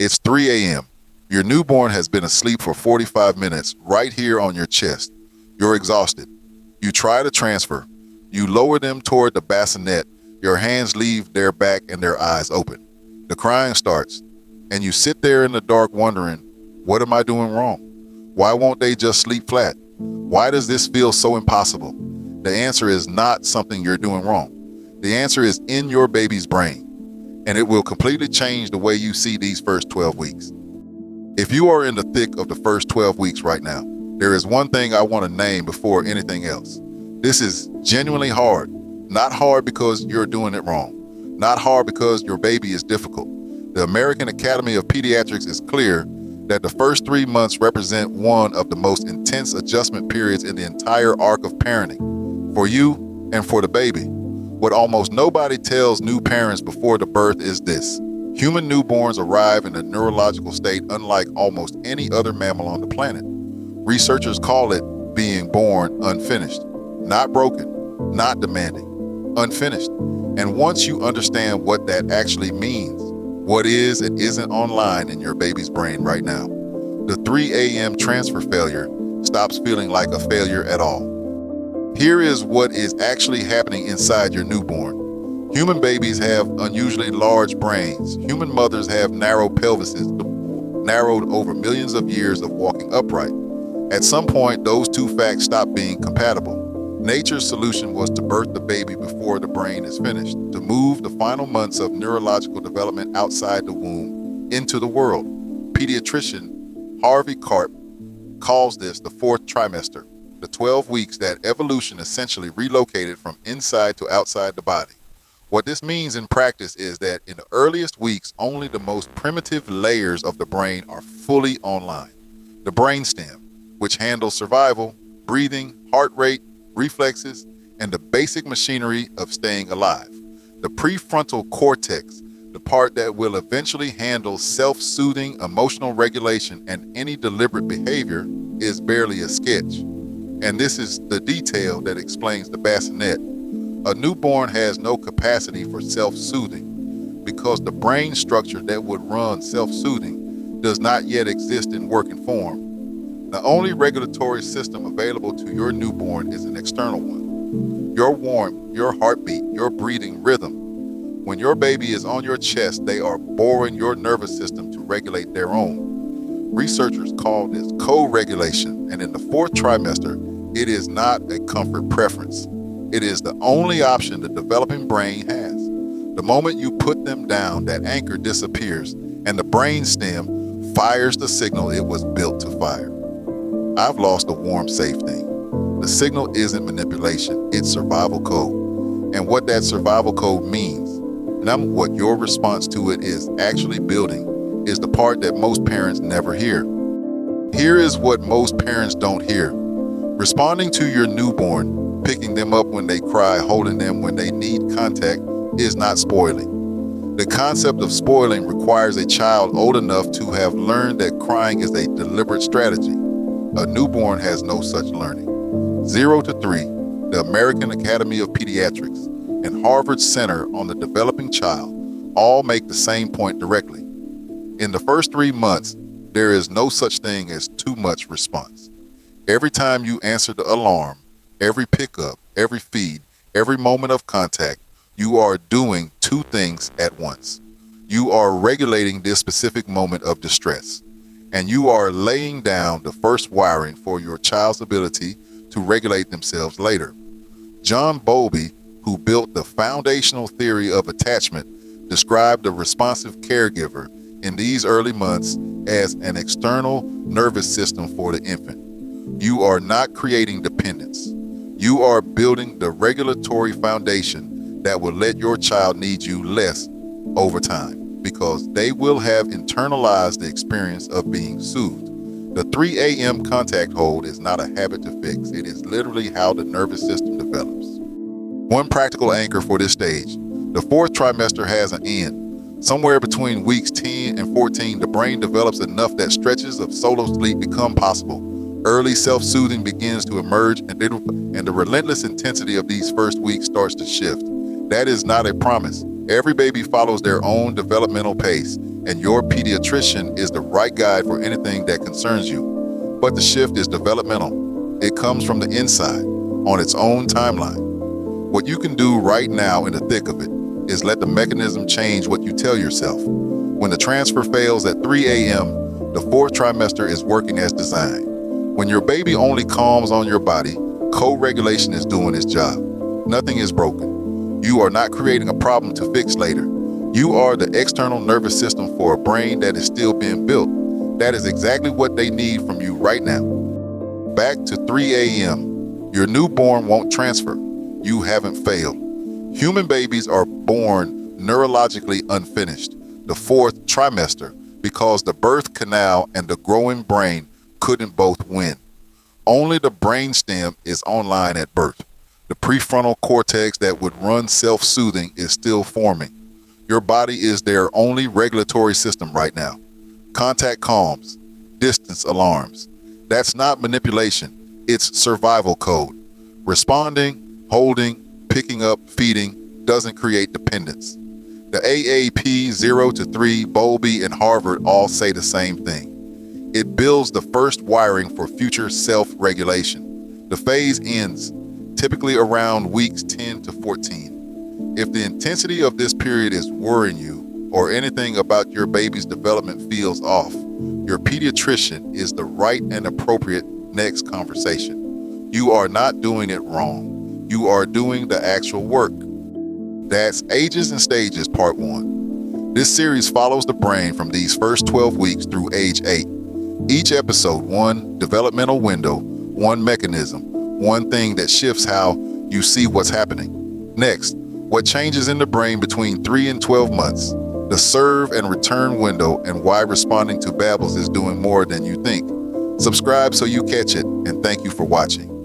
It's 3 a.m. Your newborn has been asleep for 45 minutes right here on your chest. You're exhausted. You try to transfer. You lower them toward the bassinet. Your hands leave their back and their eyes open. The crying starts, and you sit there in the dark wondering, what am I doing wrong? Why won't they just sleep flat? Why does this feel so impossible? The answer is not something you're doing wrong. The answer is in your baby's brain, and it will completely change the way you see these first 12 weeks. If you are in the thick of the first 12 weeks right now, there is one thing I want to name before anything else. This is genuinely hard. Not hard because you're doing it wrong. Not hard because your baby is difficult. The American Academy of Pediatrics is clear that the first 3 months represent one of the most intense adjustment periods in the entire arc of parenting, for you and for the baby. What almost nobody tells new parents before the birth is this: human newborns arrive in a neurological state unlike almost any other mammal on the planet. Researchers call it being born unfinished, not broken, not demanding, unfinished. And once you understand what that actually means, what is and isn't online in your baby's brain right now, the 3 a.m. transfer failure stops feeling like a failure at all. Here is what is actually happening inside your newborn. Human babies have unusually large brains. Human mothers have narrow pelvises, narrowed over millions of years of walking upright. At some point, those two facts stop being compatible. Nature's solution was to birth the baby before the brain is finished, to move the final months of neurological development outside the womb into the world. Pediatrician Harvey Karp calls this the fourth trimester, the 12 weeks that evolution essentially relocated from inside to outside the body. What this means in practice is that in the earliest weeks, only the most primitive layers of the brain are fully online. The brainstem, which handles survival, breathing, heart rate, reflexes, and the basic machinery of staying alive. The prefrontal cortex, the part that will eventually handle self-soothing emotional regulation and any deliberate behavior, is barely a sketch. And this is the detail that explains the bassinet. A newborn has no capacity for self-soothing because the brain structure that would run self-soothing does not yet exist in working form. The only regulatory system available to your newborn is an external one. Your warmth, your heartbeat, your breathing rhythm. When your baby is on your chest, they are boring your nervous system to regulate their own. Researchers call this co-regulation, and in the fourth trimester, it is not a comfort preference. It is the only option the developing brain has. The moment you put them down, that anchor disappears, and the brainstem fires the signal it was built to fire. I've lost a warm, safe thing. The signal isn't manipulation, it's survival code. And what that survival code means, and what your response to it is actually building, is the part that most parents never hear. Here is what most parents don't hear. Responding to your newborn, picking them up when they cry, holding them when they need contact, is not spoiling. The concept of spoiling requires a child old enough to have learned that crying is a deliberate strategy. A newborn has no such learning. 0 to 3, the American Academy of Pediatrics, and Harvard Center on the Developing Child all make the same point directly. In the first 3 months, there is no such thing as too much response. Every time you answer the alarm, every pickup, every feed, every moment of contact, you are doing two things at once. You are regulating this specific moment of distress, and you are laying down the first wiring for your child's ability to regulate themselves later. John Bowlby, who built the foundational theory of attachment, described the responsive caregiver in these early months as an external nervous system for the infant. You are not creating dependence. You are building the regulatory foundation that will let your child need you less over time, because they will have internalized the experience of being soothed. The 3 a.m. contact hold is not a habit to fix. It is literally how the nervous system develops. One practical anchor for this stage: the fourth trimester has an end. Somewhere between weeks 10 and 14, the brain develops enough that stretches of solo sleep become possible. Early self-soothing begins to emerge, and the relentless intensity of these first weeks starts to shift. That is not a promise. Every baby follows their own developmental pace, and your pediatrician is the right guide for anything that concerns you. But the shift is developmental. It comes from the inside, on its own timeline. What you can do right now in the thick of it is let the mechanism change what you tell yourself. When the transfer fails at 3 a.m., the fourth trimester is working as designed. When your baby only calms on your body, co-regulation is doing its job. Nothing is broken. You are not creating a problem to fix later. You are the external nervous system for a brain that is still being built. That is exactly what they need from you right now. Back to 3 a.m. Your newborn won't transfer. You haven't failed. Human babies are born neurologically unfinished, the fourth trimester, because the birth canal and the growing brain couldn't both win. Only the brainstem is online at birth. The prefrontal cortex that would run self-soothing is still forming. Your body is their only regulatory system right now. Contact calms, distance alarms. That's not manipulation, it's survival code. Responding, holding, picking up, feeding doesn't create dependence. The AAP 0 to 3, Bowlby, and Harvard all say the same thing. It builds the first wiring for future self-regulation. The phase ends typically around weeks 10 to 14. If the intensity of this period is worrying you or anything about your baby's development feels off, your pediatrician is the right and appropriate next conversation. You are not doing it wrong. You are doing the actual work. That's Ages and Stages Part 1. This series follows the brain from these first 12 weeks through age 8. Each episode, one developmental window, one mechanism, one thing that shifts how you see what's happening. Next, what changes in the brain between 3 and 12 months, the serve and return window, and why responding to babbles is doing more than you think. Subscribe so you catch it, and thank you for watching.